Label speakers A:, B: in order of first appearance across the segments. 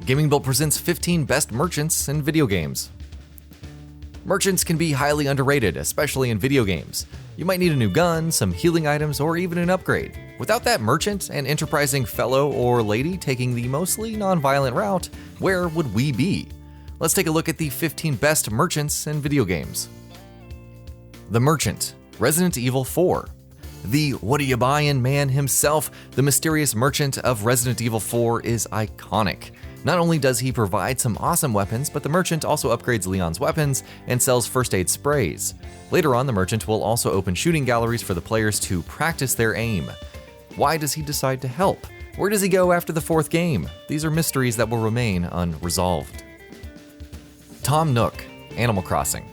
A: Gaming Built presents 15 best merchants in video games. Merchants can be highly underrated, especially in video games. You might need a new gun, some healing items, or even an upgrade. Without that merchant, an enterprising fellow or lady taking the mostly non-violent route, where would we be? Let's take a look at the 15 best merchants in video games. The Merchant, Resident Evil 4. The what are you buying man himself, the mysterious merchant of Resident Evil 4 is iconic. Not only does he provide some awesome weapons, but the merchant also upgrades Leon's weapons and sells first aid sprays. Later on, the merchant will also open shooting galleries for the players to practice their aim. Why does he decide to help? Where does he go after the 4th game? These are mysteries that will remain unresolved. Tom Nook, Animal Crossing.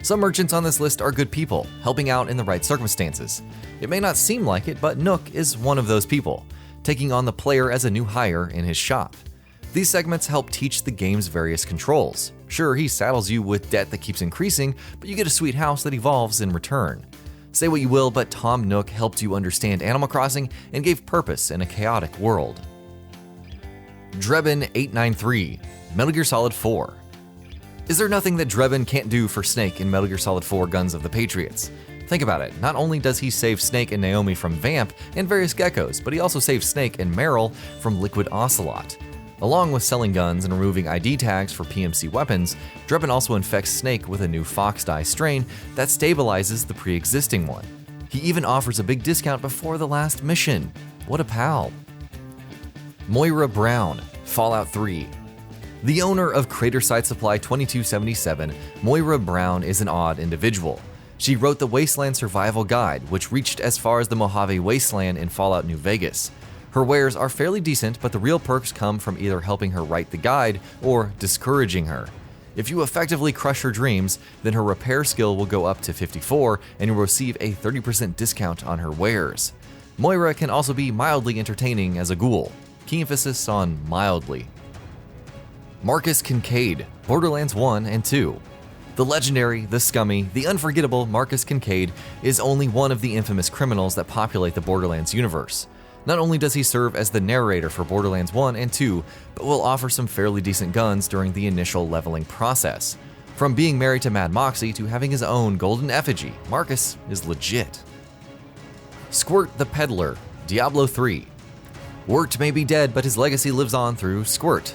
A: Some merchants on this list are good people, helping out in the right circumstances. It may not seem like it, but Nook is one of those people, taking on the player as a new hire in his shop. These segments help teach the game's various controls. Sure, he saddles you with debt that keeps increasing, but you get a sweet house that evolves in return. Say what you will, but Tom Nook helped you understand Animal Crossing and gave purpose in a chaotic world. DREBIN 893, Metal Gear Solid 4. Is there nothing that DREBIN can't do for Snake in Metal Gear Solid 4 Guns of the Patriots? Think about it, not only does he save Snake and Naomi from Vamp and various geckos, but he also saves Snake and Meryl from Liquid Ocelot. Along with selling guns and removing ID tags for PMC weapons, DREBIN also infects Snake with a new fox dye strain that stabilizes the pre-existing one. He even offers a big discount before the last mission. What a pal. Moira Brown, Fallout 3. The owner of Crater Site Supply 2277, Moira Brown is an odd individual. She wrote the Wasteland Survival Guide, which reached as far as the Mojave Wasteland in Fallout New Vegas. Her wares are fairly decent, but the real perks come from either helping her write the guide or discouraging her. If you effectively crush her dreams, then her repair skill will go up to 54 and you'll receive a 30% discount on her wares. Moira can also be mildly entertaining as a ghoul. Key emphasis on mildly. Marcus Kincaid, Borderlands 1 and 2. The legendary, the scummy, the unforgettable Marcus Kincaid is only one of the infamous criminals that populate the Borderlands universe. Not only does he serve as the narrator for Borderlands 1 and 2, but will offer some fairly decent guns during the initial leveling process. From being married to Mad Moxie to having his own golden effigy, Marcus is legit. Squirt the Peddler, Diablo 3. Wirt may be dead, but his legacy lives on through Squirt.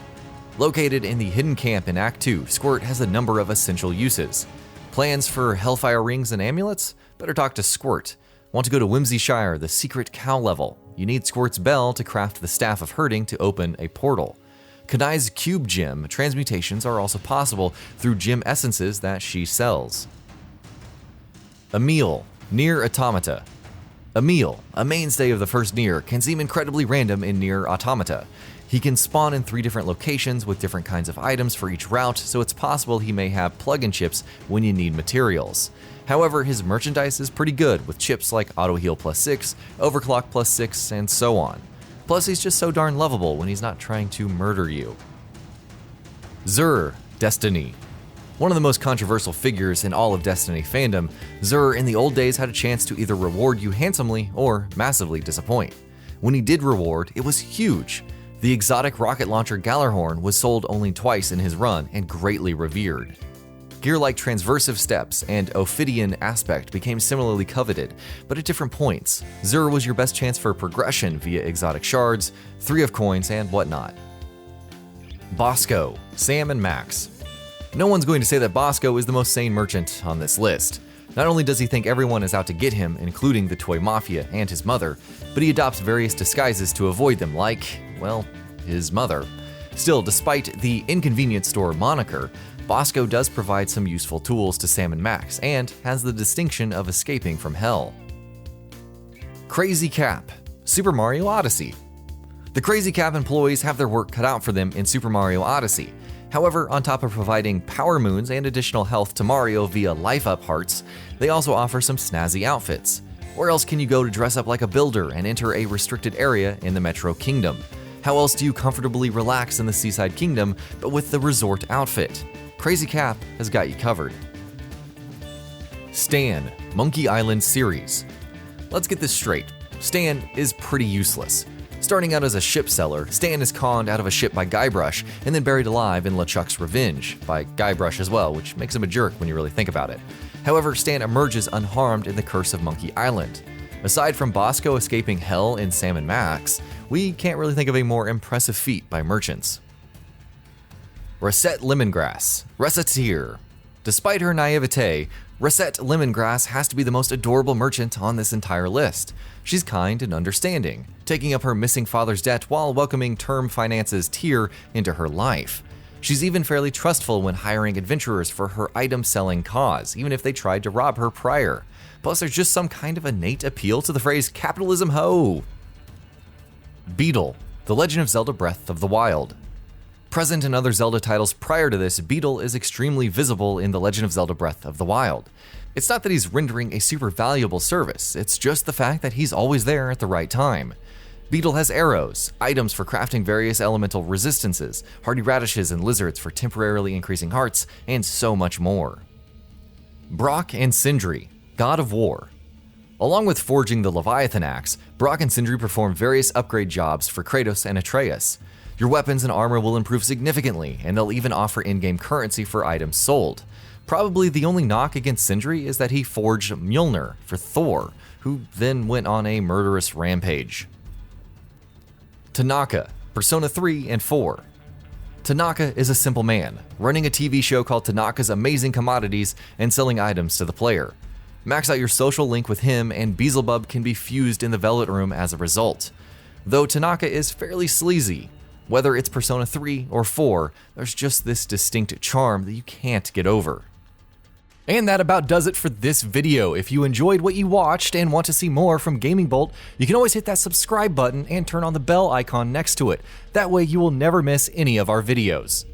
A: Located in the hidden camp in Act 2, Squirt has a number of essential uses. Plans for Hellfire rings and amulets? Better talk to Squirt. Want to go to Whimsyshire, the secret cow level? You need Squirt's bell to craft the Staff of Herding to open a portal. Kanai's Cube Gem transmutations are also possible through gem essences that she sells. EMIL, NIER Automata. EMIL, a mainstay of the first NIER, can seem incredibly random in NIER Automata. He can spawn in 3 different locations with different kinds of items for each route, so it's possible he may have plug-in chips when you need materials. However, his merchandise is pretty good with chips like Auto Heal +6, Overclock +6, and so on. Plus, he's just so darn lovable when he's not trying to murder you. Xur, Destiny. One of the most controversial figures in all of Destiny fandom, Xur in the old days had a chance to either reward you handsomely or massively disappoint. When he did reward, it was huge. The exotic rocket launcher Gallarhorn was sold only twice in his run and greatly revered. Gear like Transversive Steps and Ophidian Aspect became similarly coveted, but at different points. Xur was your best chance for progression via exotic shards, 3 of coins, and whatnot. BOSCO, Sam and Max. No one's going to say that BOSCO is the most sane merchant on this list. Not only does he think everyone is out to get him, including the Toy Mafia and his mother, but he adopts various disguises to avoid them like, well, his mother. Still, despite the inconvenience store moniker, BOSCO does provide some useful tools to Sam and Max and has the distinction of escaping from hell. Crazy Cap, Super Mario Odyssey. The Crazy Cap employees have their work cut out for them in Super Mario Odyssey. However, on top of providing power moons and additional health to Mario via life-up hearts, they also offer some snazzy outfits. Where else can you go to dress up like a builder and enter a restricted area in the Metro Kingdom? How else do you comfortably relax in the Seaside Kingdom but with the resort outfit? Crazy Cap has got you covered. Stan, Monkey Island Series. Let's get this straight. Stan is pretty useless. Starting out as a ship seller, Stan is conned out of a ship by Guybrush and then buried alive in LeChuck's revenge, by Guybrush as well, which makes him a jerk when you really think about it. However, Stan emerges unharmed in the Curse of Monkey Island. Aside from Bosco escaping hell in Sam & Max, we can't really think of a more impressive feat by merchants. Recette Lemongrass, RECETTEAR. Despite her naivete, Recette Lemongrass has to be the most adorable merchant on this entire list. She's kind and understanding, taking up her missing father's debt while welcoming Term Finance's Tear into her life. She's even fairly trustful when hiring adventurers for her item-selling cause, even if they tried to rob her prior. Plus, there's just some kind of innate appeal to the phrase capitalism ho! Beetle, The Legend of Zelda Breath of the Wild. Present in other Zelda titles prior to this, Beetle is extremely visible in The Legend of Zelda Breath of the Wild. It's not that he's rendering a super valuable service, it's just the fact that he's always there at the right time. Beetle has arrows, items for crafting various elemental resistances, hardy radishes and lizards for temporarily increasing hearts, and so much more. BROK and SINDRI, God of War. Along with forging the Leviathan Axe, BROK and SINDRI perform various upgrade jobs for Kratos and Atreus. Your weapons and armor will improve significantly, and they'll even offer in-game currency for items sold. Probably the only knock against SINDRI is that he forged Mjolnir for Thor, who then went on a murderous rampage. Tanaka, Persona 3 and 4. Tanaka is a simple man, running a TV show called Tanaka's Amazing Commodities and selling items to the player. Max out your social link with him and Beelzebub can be fused in the Velvet Room as a result. Though Tanaka is fairly sleazy, whether it's Persona 3 or 4, there's just this distinct charm that you can't get over. And that about does it for this video. If you enjoyed what you watched and want to see more from Gaming Bolt, you can always hit that subscribe button and turn on the bell icon next to it. That way you will never miss any of our videos.